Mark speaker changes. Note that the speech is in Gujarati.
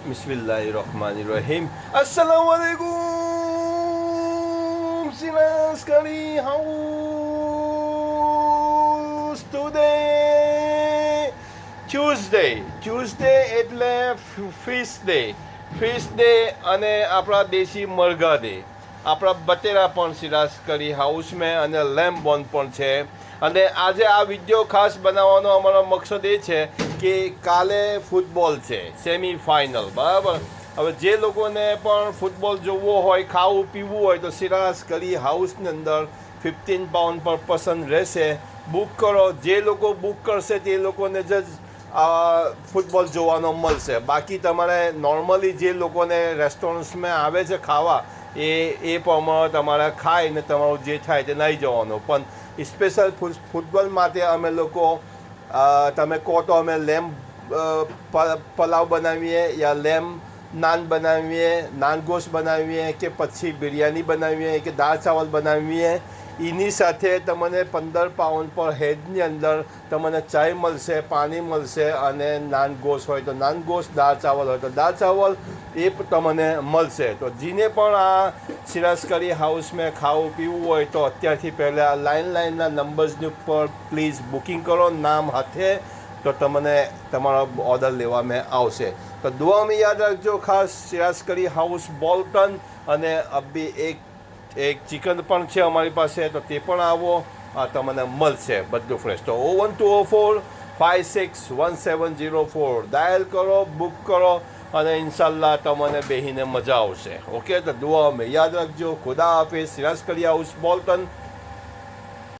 Speaker 1: Bismillahirrahmanirrahim. Assalamualaikum. Sinas Kari House. Today Tuesday એટલે ફિશ ડે અને આપણા દેશી મરઘા ડે. આપણા બટેરા પણ સિરાજ કરી હાઉસમાં અને લેમ્બ બોન પણ છે. અને આજે આ વિડીયો ખાસ બનાવવાનો અમારો મકસદ એ છે કે કાલે ફૂટબોલ છે, સેમિફાઇનલ, બરાબર. હવે જે લોકોને પણ ફૂટબોલ જોવો હોય, ખાવું પીવું હોય તો સિરાજ કરી હાઉસની અંદર 15 પાઉન્ડ પર પર્સન રહેશે. બુક કરો. જે લોકો બુક કરશે તે લોકોને જ ફૂટબોલ જોવાનો મળશે. બાકી તમારે નોર્મલી જે લોકોને રેસ્ટોરન્ટ્સમાં આવે છે ખાવા એ પ્રમાણે તમારે ખાઈને તમારું જે થાય તે નહીં જવાનું. પણ સ્પેશિયલ ફૂટબોલ માટે અમે લોકો તમે કહો તો અમે લેમ્બ પલાવ બનાવીએ યા લેમ્બ નાન બનાવીએ, નાન ગોશ બનાવીએ કે પછી બિરયાની બનાવીએ કે દાળ ચાવલ બનાવીએ. એની સાથે તમને 15 પાઉન્ડ પર હેડની અંદર તમને ચાય મળશે, પાણી મળશે અને નાન ગોશ હોય તો નાન ગોશ, દાળ ચાવલ હોય તો દાળ ચાવલ એ તમને મળશે. તો જેને પણ આ સિરાજ કરી હાઉસમાં ખાવું પીવું હોય તો અત્યારથી પહેલાં લાઇનના નંબર્સની ઉપર પ્લીઝ બુકિંગ કરો નામ હાથે, તો તમને તમારો ઓર્ડર લેવામાં આવશે. તો દુઆમાં યાદ રાખજો ખાસ સિરાજ કરી હાઉસ બોલ્ટન. અને અબી એક ચિકન પણ છે અમારી પાસે, તો તે પણ આવો, તમને મળશે બધું ફ્રેશ. તો 01204561704 ડાયલ કરો, બુક કરો અને ઇન્શાલ્લાહ તમને બેહીને મજા આવશે. ઓકે, તો દુઆ મેં યાદ રાખજો. ખુદા હાફિઝ. સિરાજ કરી હાઉસ બોલ્ટન.